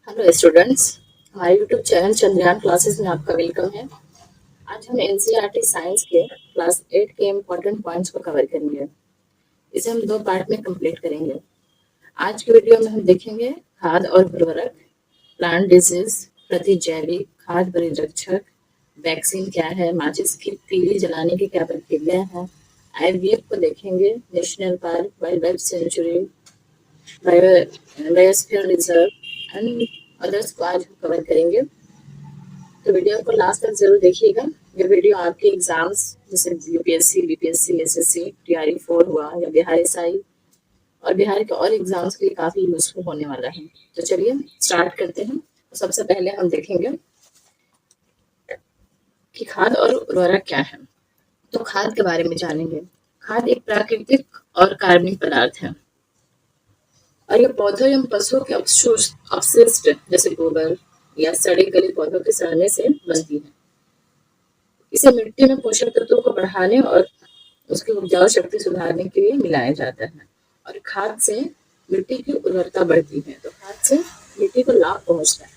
Hello students, हमारे YouTube channel Chandrayaan classes में आपका वेलकम है। आज हम एनसीईआरटी साइंस के क्लास 8 के इम्पोर्टेंट पॉइंट्स को कवर करेंगे। इसे हम 2 पार्ट में कंप्लीट करेंगे। आज की वीडियो में हम देखेंगे खाद और उर्वरक, प्लांट डिजीज, प्रतिजैविक, खाद परिरक्षक, वैक्सीन क्या है, माचिस की तीली जलाने की क्या प्रक्रिया है, आईवीएफ को देखेंगे, national park, wild life sanctuary, biosphere reserve and others को आज हम कवर करेंगे। तो वीडियो को लास्ट तक जरूर देखिएगा। ये वीडियो आपके एग्जाम्स जैसे यूपीएससी, बीपीएससी, एसएससी, टीआरई 4 हुआ या बिहार एसआई और बिहार के और एग्जाम्स के लिए काफी यूजफुल होने वाला है। तो चलिए स्टार्ट करते हैं। तो सबसे पहले हम देखेंगे कि खाद और उर्वरक क्या है। तो खाद के बारे में जानेंगे। खाद एक प्राकृतिक और कार्बनिक पदार्थ है और ये पौधों एवं पशुओं के अपशिष्ट जैसे गोबर या सड़े गले पौधों के सड़ने से बनती है। इसे मिट्टी में पोषक तत्वों को बढ़ाने और उसकी उपजाऊ शक्ति सुधारने के लिए मिलाया जाता है और खाद से मिट्टी की उर्वरता बढ़ती है। तो खाद से मिट्टी को लाभ पहुंचता है।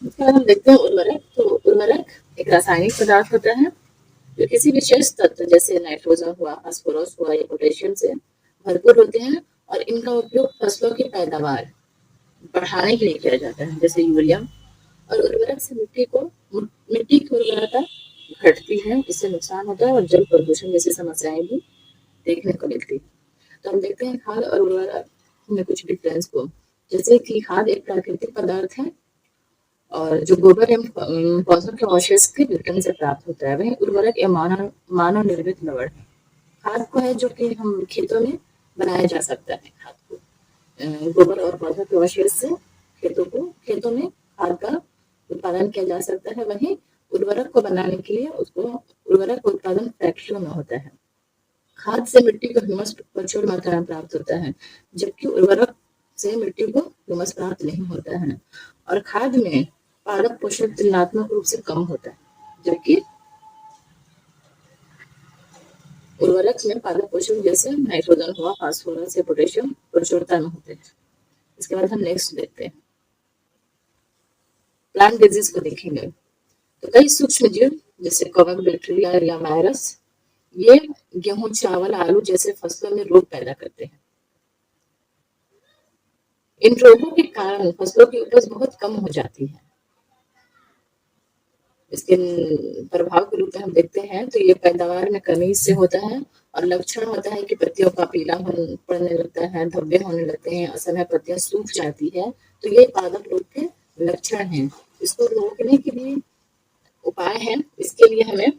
इसके बाद हम देखते हैं उर्वरक। तो उर्वरक एक रासायनिक पदार्थ होता है जो किसी विशेष तत्व जैसे नाइट्रोजन हुआ, फास्फोरस हुआ या पोटेशियम से भरपूर होते हैं और इनका उपयोग फसलों की पैदावार बढ़ाने के लिए किया जाता है जैसे यूरिया। और उर्वरक से मिट्टी की उर्वरता घटती है, इससे नुकसान होता है और जल प्रदूषण जैसी समस्याएं भी देखने को मिलती है। तो हम देखते हैं खाद और उर्वरक में कुछ डिफरेंस को। जैसे कि खाद एक प्राकृतिक पदार्थ है और जो गोबर एवं पौधों के अवशेष के विघटन से प्राप्त होता है। वहीं उर्वरक एक मानव निर्मित लवण है। खाद को है जो कि हम खेतों में बनाया जा सकता है। खाद को गोबर और पौधों के अवशेष से खेतों में खाद का उत्पादन किया जा सकता है। वहीं उर्वरक को बनाने के लिए उर्वरक उत्पादन फैक्ट्रियों में होता है। खाद से मिट्टी को ह्यूमस प्रचुर मात्रा में प्राप्त होता है, जबकि उर्वरक से मिट्टी को ह्यूमस प्राप्त नहीं होता है। और खाद में पादप पोषक तुलनात्मक रूप से कम होता है, जबकि उर्वरक में पादप पोषक जैसे नाइट्रोजन हुआ, फास्फोरस या पोटेशियम प्रचुरता में होते हैं। इसके बाद हम नेक्स्ट देखते हैं, प्लांट डिजीज को देखेंगे। तो कई सूक्ष्म जीव जैसे कवक, बैक्टीरिया या वायरस ये गेहूं, चावल, आलू जैसे फसलों में रोग पैदा करते हैं। इन रोगों के कारण फसलों की उपज बहुत कम हो जाती है। इसके प्रभाव के रूप में हम देखते हैं तो ये पैदावार में कमी से होता है और लक्षण होता है कि पत्तियों का पीला पड़ने लगता है, धब्बे होने लगते हैं, असमय पत्तियां सूख जाती है। तो ये पादप रोग के लक्षण हैं। इसको रोकने के लिए उपाय है। इसके लिए हमें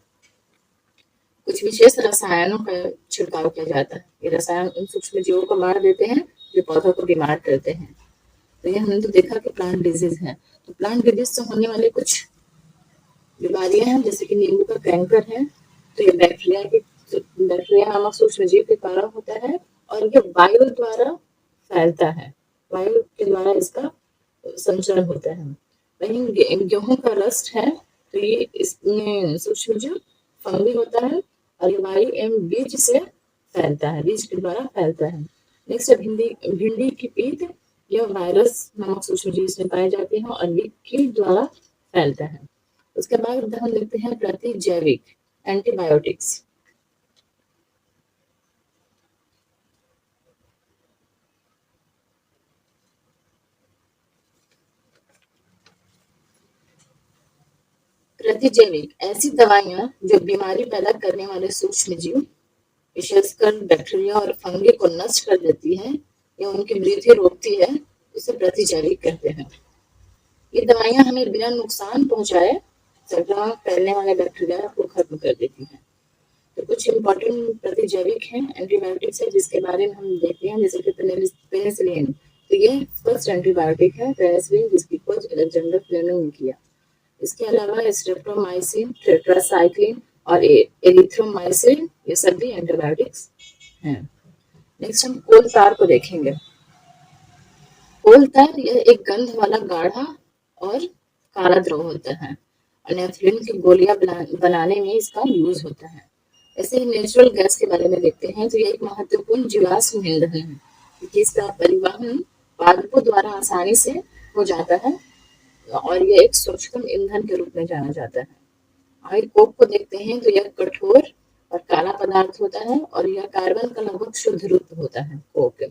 कुछ विशेष रसायनों का छिड़काव किया जाता है। ये रसायन उन सूक्ष्म जीवों को मार देते हैं जो पौधों को बीमार करते हैं। तो ये हमने तो देखा कि प्लांट डिजीज है। तो प्लांट डिजीज से होने वाले कुछ बीमारियां हैं जैसे कि नींबू का कैंकर है। तो ये बैक्टीरिया नामक सूक्ष्म जीव के कारण होता है और ये वायु द्वारा फैलता है। वायु के द्वारा इसका संचरण होता है। वहीं गेहूं का रस्ट है तो ये इसमें सूक्ष्म जीव फंगी होता है और ये वायु एवं बीज से फैलता है, बीज के द्वारा फैलता है। नेक्स्ट है भिंडी की पीत। यह वायरस नामक सूक्ष्म जीव इसमें पाए जाते हैं और ये कीट द्वारा फैलता है। उसके बाद हम देखते हैं प्रतिजैविक, एंटीबायोटिक्स। प्रतिजैविक ऐसी दवाइयां जो बीमारी पैदा करने वाले सूक्ष्म जीव विशेषकर बैक्टीरिया और फंगी को नष्ट कर देती है या उनकी वृद्धि रोकती है, उसे प्रतिजैविक कहते हैं। ये दवाइयां हमें बिना नुकसान पहुंचाए संक्रमण फैलने वाले बैक्टीरिया को खत्म कर देती हैं। तो कुछ इम्पोर्टेंट प्रतिजैविक हैं, एंटीबायोटिक्स है जिसके बारे में हम देखते हैं जैसे कि पेनिसिलिन। तो ये फर्स्ट एंटीबायोटिक है पेनिसिलिन, जिसकी खोज अलेक्जेंडर फ्लेमिंग ने किया। इसके अलावा स्ट्रेप्टोमाइसिन, टेट्रासाइक्लिन और एरिथ्रोमाइसिन ये सभी एंटीबायोटिक्स हैं। नेक्स्ट हम कोलतार को देखेंगे। कोलतार यह एक गंध वाला गाढ़ा और काला द्रव होता है और नेफ्रिन की गोलियां बनाने में इसका यूज होता है। ऐसे ही नेचुरल गैस के बारे में देखते हैं। तो ये एक महत्वपूर्ण जीवाश्म ईंधन है जिसका परिवहन पादपों द्वारा आसानी से हो जाता है और ये एक सूक्ष्म ईंधन के रूप में जाना जाता है। आगे कोक को देखते हैं तो यह कठोर और काला पदार्थ होता है और यह कार्बन का लगभग शुद्ध रूप होता है कोक।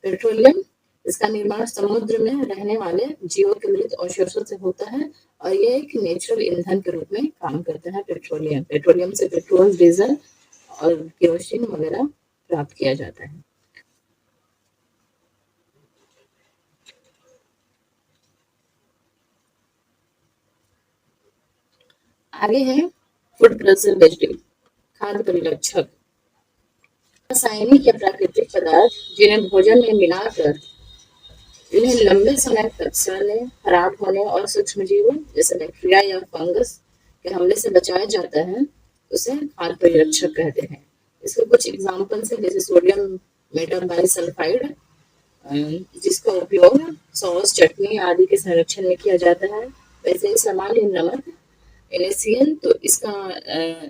पेट्रोलियम, इसका निर्माण समुद्र में रहने वाले जीवों के मृत अवशेषों से होता है और ये एक नेचुरल ईंधन के रूप में काम करता है। पेट्रोलियम पेट्रोलियम से पेट्रोल, डीजल और केरोसिन वगैरह प्राप्त किया जाता है। आगे है फूड प्रिजर्वेटिव, खाद्य परिरक्षक, रासायनिक या प्राकृतिक पदार्थ जिन्हें भोजन में मिलाकर इन्हें लंबे समय तक सड़ने, खराब होने और सूक्ष्म जीवों जैसे बैक्टीरिया या फंगस के हमले से बचाया जाता है, उसे खाद्य परिरक्षक कहते हैं। इसके कुछ एग्जाम्पल्स हैं जैसे सोडियम मेटाबाइसल्फाइड, जिसका उपयोग सॉस, चटनी आदि के संरक्षण में किया जाता है। वैसे ही सामान्य नमक NaCl, तो इसका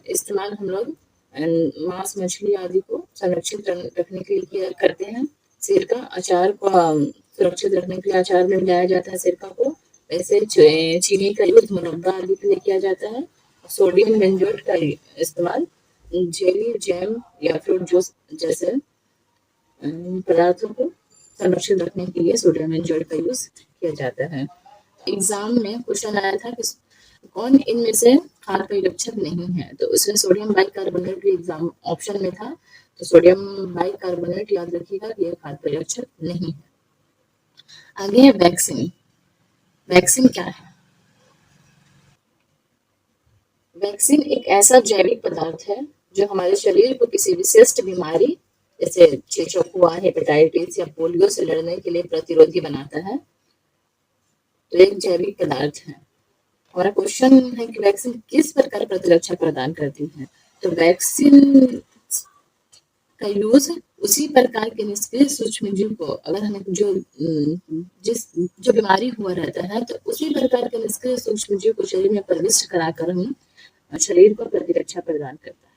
इस्तेमाल हम लोग मांस, मछली आदि को संरक्षित रखने के लिए करते हैं। सिरका, अचार को सुरक्षित रखने के लिए अचार में मिलाया जाता है सिरका को। वैसे चीनी का यूज मुरब्बा आदि के लिए किया जाता है। सोडियम बेंजोएट का इस्तेमाल जेली, जैम या फ्रूट जूस जैसे पदार्थों को संरक्षित रखने के लिए सोडियम बेंजोएट का यूज किया जाता है। एग्जाम में क्वेश्चन आया था कि कौन इनमें से खाद्य परिरक्षक नहीं है, तो उसमें सोडियम बाइकार्बोनेट भी एग्जाम ऑप्शन में था। तो सोडियम बाइकार्बोनेट याद रखिएगा कि यह खाद्य परिरक्षक नहीं है। आगे है वैक्सीन। वैक्सीन क्या है? वैक्सीन एक ऐसा जैविक पदार्थ है जो हमारे शरीर को किसी विशिष्ट बीमारी जैसे चेचक हुआ, हेपेटाइटिस या पोलियो से लड़ने के लिए प्रतिरोधी बनाता है। तो एक जैविक पदार्थ है। हमारा क्वेश्चन है कि वैक्सीन किस प्रकार प्रतिरक्षा प्रदान करती है? तो वैक्सीन का यूज उसी प्रकार के निष्क्रिय सूक्ष्मजीव को, अगर हमें जो बीमारी हुआ रहता है तो उसी प्रकार के निष्क्रिय सूक्ष्मजीव को शरीर में प्रविष्ट कराकर हम शरीर को प्रतिरक्षा प्रदान करता है।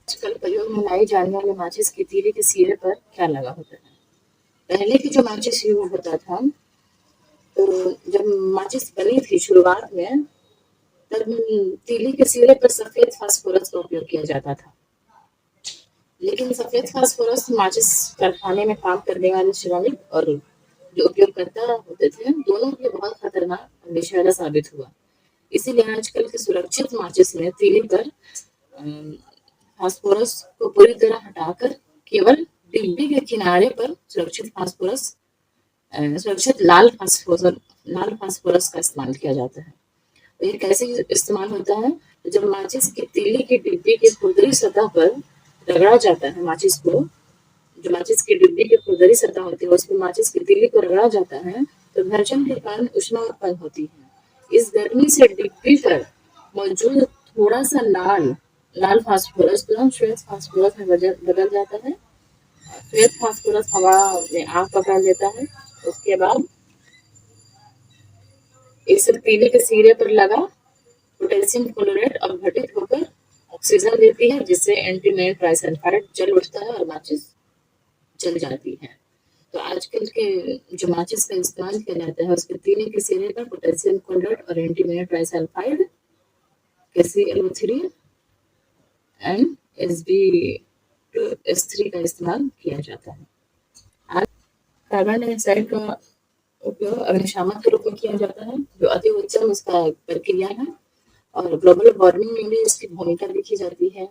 आजकल प्रयोग में लाई जाने वाले माचिस की तीली के सिरे पर क्या लगा होता है? पहले की जो माचिस यूज होता था, तो जब माचिस बनी थी शुरुआत में, तब तीली के सिरे पर सफेद फास्फोरस का उपयोग किया जाता था। लेकिन सफेद फास्फोरस माचिस कारखाने में काम करने वाले श्रमिक और जो उपयोगकर्ता होते थे, दोनों के लिए बहुत खतरनाक विषैला साबित हुआ। इसीलिए आजकल के सुरक्षित माचिस में तीली पर फास्फोरस को पूरी तरह हटाकर केवल डिब्बी के किनारे पर सुरक्षित लाल फास्फोरस का इस्तेमाल किया जाता है। तो ये कैसे इस्तेमाल होता है? तो जब माचिस की तीली की डिब्बी की खुरदरी सतह पर रगड़ा जाता है माचिस को, जो माचिस की डिब्बी की खुरदरी सतह होती है उसमें माचिस की तीली को रगड़ा जाता है, तो घर्षण के कारण ऊष्मा उत्पन्न होती है। इस गर्मी से डिब्बी पर मौजूद थोड़ा सा लाल फास्फोरस तुरंत श्वेत फास्फोरस में बदल जाता है। श्वेत फास्फोरस हवा में आग पकड़ लेता है। उसके बाद इस तीली के सिरे पर लगा पोटेशियम क्लोराइड अपघटित होकर ऑक्सीजन देती है, जिससे एंटीमोनी ट्राइसल्फाइड जल उठता है और माचिस जल जाती है। तो आजकल के जो माचिस का इस्तेमाल किया जाता है उसके तीली के सिरे पर पोटेशियम क्लोराइड और antimony trisulphide KClO3 and Sb2S3 का इस्तेमाल किया जाता है। कार्बन डाइऑक्साइड का उपयोग अग्निशामक के रूप में किया जाता है, जो अति उत्तम इसका प्रक्रिया है और ग्लोबल वार्मिंग में भी इसकी भूमिका देखी जाती है।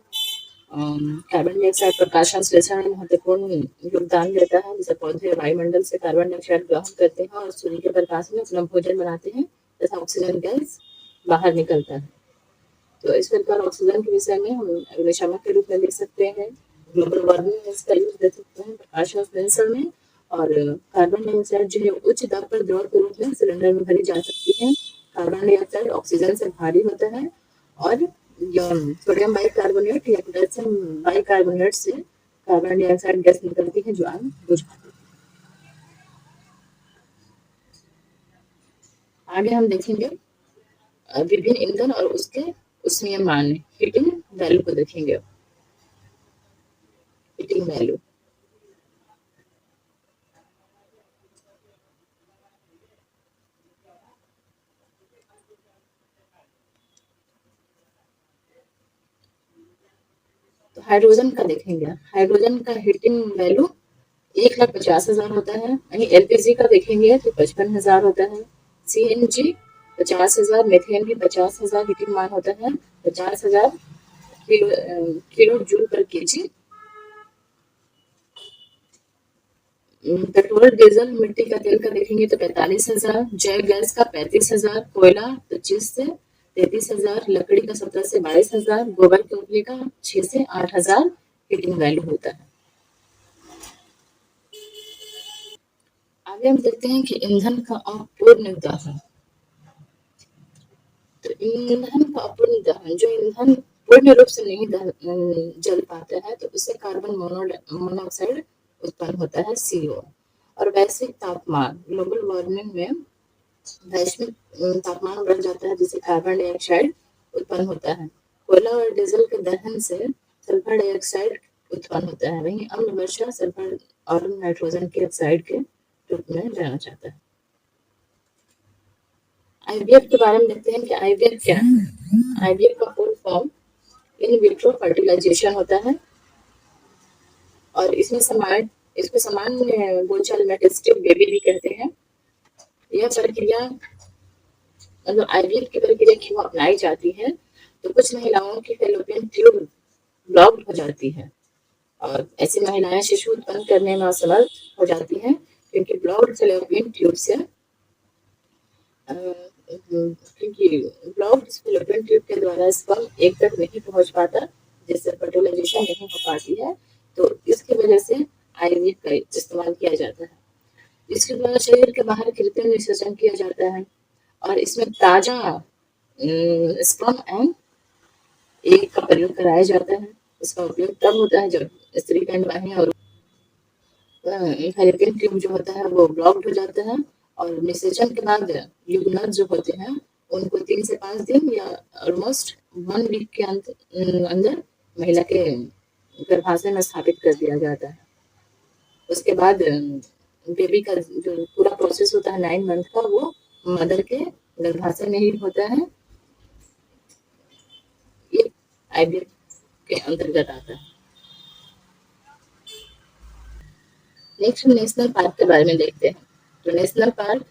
कार्बन डाइऑक्साइड प्रकाश संश्लेषण में महत्वपूर्ण योगदान देता है। जैसे पौधे वायुमंडल से कार्बन डाइऑक्साइड ग्रहण करते हैं और सूर्य के प्रकाश में अपना भोजन बनाते हैं तथा ऑक्सीजन गैस बाहर निकलता है। तो इस प्रकार ऑक्सीजन के विषय में हम अग्निशामक के रूप में देख सकते हैं। ग्लोबल वार्मिंग में इसका यूज देख सकते हैं प्रकाश संश्लेषण में। और कार्बन डाइऑक्साइड जो है उच्च दाब पर द्रव के रूप में सिलेंडर में भरी जा सकती है। कार्बन डाइऑक्साइड ऑक्सीजन से भारी होता है और सोडियम बाइकार्बोनेट या पोटेशियम बाइकार्बोनेट से कार्बन डाइऑक्साइड गैस निकलती है जो आग बुझाती है। आगे हम देखेंगे विभिन्न ईंधन और उसके उष्मीय मान, हीटिंग वैल्यू को देखेंगे। हीटिंग वैल्यू तो हाइड्रोजन का देखेंगे, हाइड्रोजन का हीटिंग वैल्यू 1,50,000 होता है। वहीं एलपीजी का देखेंगे तो 55,000 होता है। सीएनजी 50,000, मीथेन भी 50,000 हीटिंग मान होता है। 50,000 किलो जूल पर केजी। पेट्रोल, डीजल, मिट्टी का तेल का देखेंगे तो 45,000, जैव गैस का 35,000, कोयला 25 से 33,000, लकड़ी का 17 से 22,000, गोबर के उपले का 6 से 8,000 हीटिंग वैल्यू होता है। आगे हम देखते हैं कि ईंधन का अपूर्ण दहन। तो ईंधन का अपूर्ण दहन, जो ईंधन पूर्ण रूप से नहीं जल पाता है तो उससे कार्बन मोनोऑक्साइड उत्पन्न होता है, CO। और वैश्विक तापमान, ग्लोबल वार्मिंग में वैश्विक तापमान बढ़ जाता है जिससे कार्बन डाइऑक्साइड उत्पन्न होता है। कोयला और डीजल के दहन से सल्फर डाइऑक्साइड उत्पन्न होता है। वहीं अम्ल वर्षा सल्फर और नाइट्रोजन के ऑक्साइड के रूप में जाना जाता है। आईवीएफ के बारे में देखते हैं कि आईवीएफ क्या है। आईवीएफ का full form in vitro fertilisation होता है और इसको सामान्य बोलचाल में टेस्टिंग बेबी भी कहते हैं। यह प्रक्रिया, मतलब आईवीएफ की प्रक्रिया क्यों अपनाई जाती है, तो कुछ महिलाओं की फैलोपियन ट्यूब ब्लॉक्ड हो जाती है और ऐसी महिलाएं शिशु उत्पन्न करने में असमर्थ हो जाती हैं क्योंकि ब्लॉक्ड फैलोपियन ट्यूब से क्योंकि ब्लॉक्ड फैलोपियन ट्यूब के द्वारा स्पर्म एक तक नहीं पहुंच पाता, जिससे फर्टिलाइजेशन नहीं हो पाती है। तो इसकी वजह से आईवीएफ का इस्तेमाल किया जाता है। इसके द्वारा शरीर के बाहर कृत्रिम निषेचन किया जाता है और इसमें ताजा स्पर्म एंड एग का प्रयोग कराया जाता है। इसका उपयोग तब होता है जब स्त्री का बाहें और फैलोपियन ट्यूब जो होता है वो ब्लॉक्ड हो जाता है और निषेचन के बाद युग्मक जो होते हैं उनको 3 से 5 दिन या ऑलमोस्ट 1 वीक के अंदर महिला के गर्भाशय में स्थापित कर दिया जाता है। उसके बाद बेबी का जो पूरा प्रोसेस होता है 9 मंथ का, वो मदर के गर्भाशय में ही होता है। ये आईवीएफ के अंतर्गत आता है। नेक्स्ट हम नेशनल पार्क के बारे में देखते हैं। तो नेशनल पार्क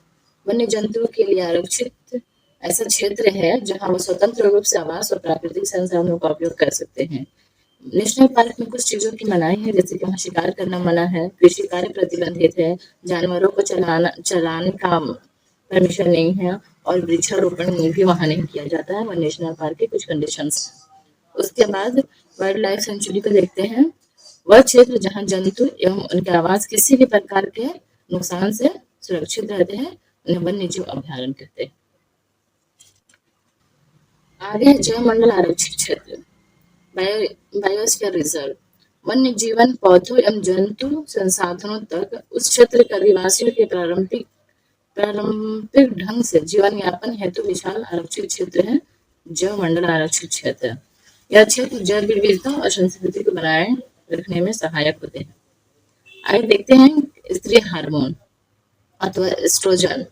वन्य जंतुओं के लिए आरक्षित ऐसा क्षेत्र है जहां वो स्वतंत्र रूप से आवास और प्राकृतिक संसाधनों का उपयोग कर सकते हैं। नेशनल पार्क में कुछ चीजों की मनाही है, जैसे कि वहाँ शिकार करना मना है, कृषि कार्य प्रतिबंधित है, जानवरों को चलाने का परमिशन नहीं है और वृक्षारोपण भी वहाँ नहीं किया जाता है। वह नेशनल पार्क के कुछ कंडीशंस। उसके बाद वाइल्ड लाइफ सेंचुरी को देखते हैं। वह क्षेत्र जहाँ जंतु एवं उनके आवास किसी भी प्रकार के नुकसान से सुरक्षित रहते हैं, उन्हें वन्य जीव अभ्यारण्य कहते हैं। आगे जैव मंडल आरक्षित क्षेत्र, बायोस्फीयर रिजर्व। वन्य जीवन, पौधों एवं जंतु संसाधनों तक उस क्षेत्र के अधिवासियों के पारंपरिक ढंग से जीवन यापन हेतु विशाल आरक्षित क्षेत्र है, जैव मंडल आरक्षित क्षेत्र। यह क्षेत्र जैव विविधता और संस्कृति को बनाए रखने में सहायक होते हैं। आगे देखते हैं स्त्री हार्मोन अथवा एस्ट्रोजन।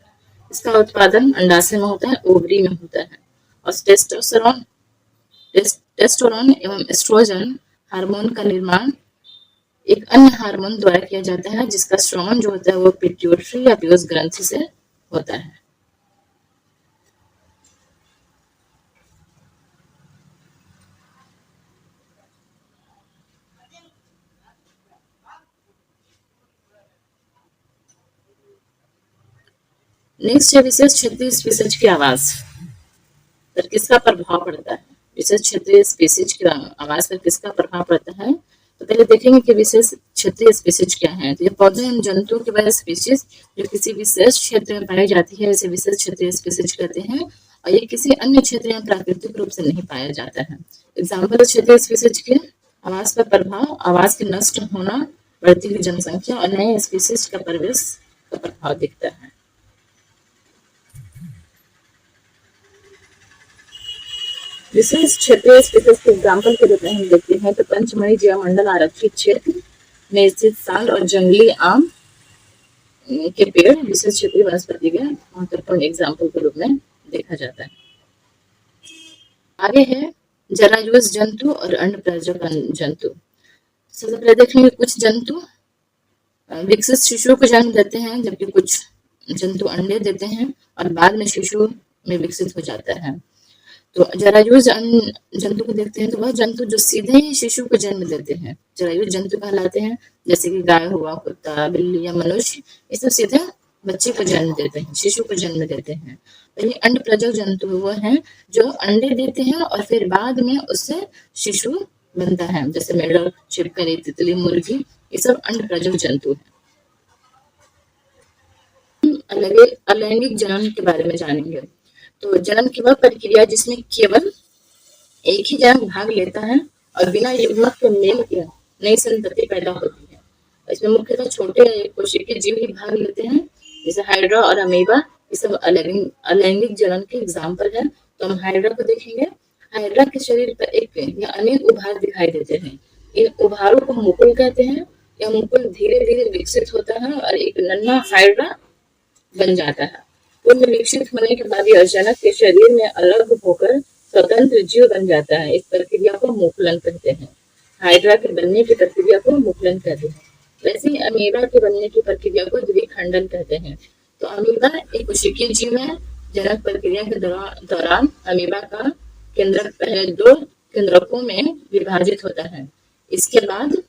इसका उत्पादन अंडाशय में होता है, ओवरी में होता है। और टेस्टोस्टेरोन एवं एस्ट्रोजन हार्मोन का निर्माण एक अन्य हार्मोन द्वारा किया जाता है जिसका स्रावन जो होता है वो पिट्यूटरी या पीयूष ग्रंथि से होता है। नेक्स्ट है विशेष क्षेत्रीय स्पीसीज की आवाज पर किसका प्रभाव पड़ता है। विशेष क्षेत्रीय स्पीसीज की आवाज पर किसका प्रभाव पड़ता है, तो पहले देखेंगे कि विशेष क्षेत्रीय स्पीसीज क्या है। तो ये पौधे एवं जंतुओं की वह स्पीसीज जो किसी विशेष क्षेत्र में पाई जाती है इसे विशेष क्षेत्रीय स्पीसीज कहते हैं और ये किसी अन्य क्षेत्र में प्राकृतिक रूप से नहीं पाया जाता है। एग्जाम्पल क्षेत्रीय स्पीसीज के आवास पर प्रभाव, आवास के नष्ट होना, बढ़ती हुई जनसंख्या और नए स्पीसीज का प्रवेश का प्रभाव दिखता है। विशेष क्षेत्रीय स्पीसीज के एग्जाम्पल के रूप में हम देखते हैं तो पंचमढ़ी जैव मंडल आरक्षित क्षेत्र में स्थित साल और जंगली आम के पेड़ विशेष क्षेत्रीय वनस्पति के महत्वपूर्ण एग्जाम्पल के रूप में देखा जाता है। आगे है जरायुज जंतु और अंडप्राजक जंतु। सबसे पहले देखेंगे कुछ जंतु विकसित शिशुओं को जन्म देते हैं, जबकि कुछ जंतु अंडे देते हैं और बाद में शिशु में विकसित हो जाता है। तो जरायुज जंतु को देखते हैं तो वह जंतु जो सीधे ही शिशु को जन्म देते हैं जरायुज जंतु कहलाते हैं, जैसे कि गाय हुआ, कुत्ता, बिल्ली या मनुष्य, ये सब सीधे बच्चे को जन्म देते हैं, शिशु को जन्म देते हैं। वही अंडप्रजक जंतु वो हैं जो अंडे देते हैं और फिर बाद में उससे शिशु बनता है, जैसे मेढक, छिपकली, तितली, मुर्गी, ये सब अंडप्रजक जंतु हैं। अलैंगिक जनन के बारे में जानेंगे। तो जनन की वह प्रक्रिया जिसमें केवल एक ही जनक भाग लेता है और बिना युग्मक के मेल के नई संतति पैदा होती है। इसमें मुख्यतः छोटे कोशिकीय जीव ही भाग लेते हैं, जैसे हाइड्रा और अमीबा, ये सब अलैंगिक जनन के एग्जाम्पल है। तो हम हाइड्रा को देखेंगे। हाइड्रा के शरीर पर एक या अनेक उभार दिखाई देते हैं। इन उभारों को मुकुल कहते हैं। यह मुकुल धीरे धीरे विकसित होता है और एक नन्हा हाइड्रा बन जाता है। पूर्ण विकसित होने के बाद यह जनक के शरीर में अलग होकर स्वतंत्र जीव बन जाता है। इस प्रक्रिया को मुकुलन कहते हैं। हाइड्रा के बनने की प्रक्रिया को मुकुलन कहते हैं। वैसे ही अमीबा के बनने की प्रक्रिया को द्विखंडन कहते हैं। तो अमीबा एक कोशिकीय जीव है। जनक प्रक्रिया के दौरान अमीबा का केंद्रक पहले 2 केंद्रकों में विभाजित होता है। इसके बाद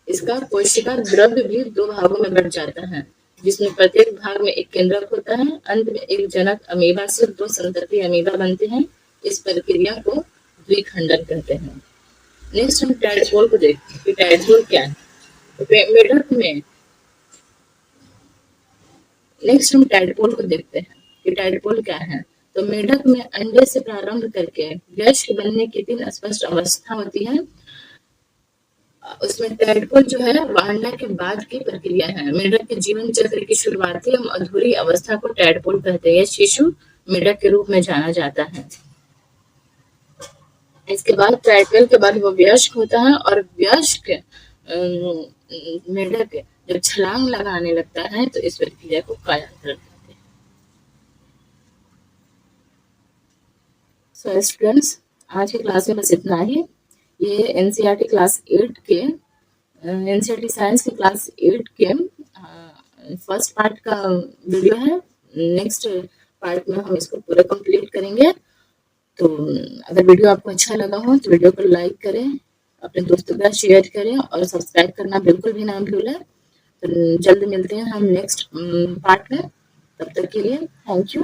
इसका कोशिका द्रव्य भी 2 भागों में बढ़ जाता है, जिसमें प्रत्येक भाग में एक केंद्रक होता है। अंत में एक जनक अमीबा से 2 संतति अमीबा बनते हैं। इस प्रक्रिया को द्विखंडन कहते हैं। नेक्स्ट हम टैडपोल को देखते हैं कि टैडपोल क्या है। मेढक में नेक्स्ट हम टैडपोल को देखते हैं कि टैडपोल क्या है। तो मेढक में अंडे से प्रारंभ करके वयस्क बनने की 3 स्पष्ट अवस्था होती है। उसमें टैडपोल जो है वह अंडा के बाद की प्रक्रिया है। मेढक के जीवन चक्र की शुरुआती एवं अधूरी अवस्था को टैडपोल कहते हैं। शिशु मेढक के रूप में जाना जाता है। इसके बाद टैडपोल के बाद वो वयस्क होता है और वयस्क मेढक जब छलांग लगाने लगता है तो इस प्रक्रिया को कायांतरण कहते हैं। सो स्टूडेंट्स, आज की क्लास में बस इतना ही। ये एनसीईआरटी क्लास 8 के एनसीईआरटी साइंस के क्लास 8 के फर्स्ट पार्ट का वीडियो है। नेक्स्ट पार्ट में हम इसको पूरा कंप्लीट करेंगे। तो अगर वीडियो आपको अच्छा लगा हो तो वीडियो को लाइक करें, अपने दोस्तों के साथ शेयर करें और सब्सक्राइब करना बिल्कुल भी ना भूलें। तो जल्द मिलते हैं हम नेक्स्ट पार्ट में। तब तक के लिए थैंक यू।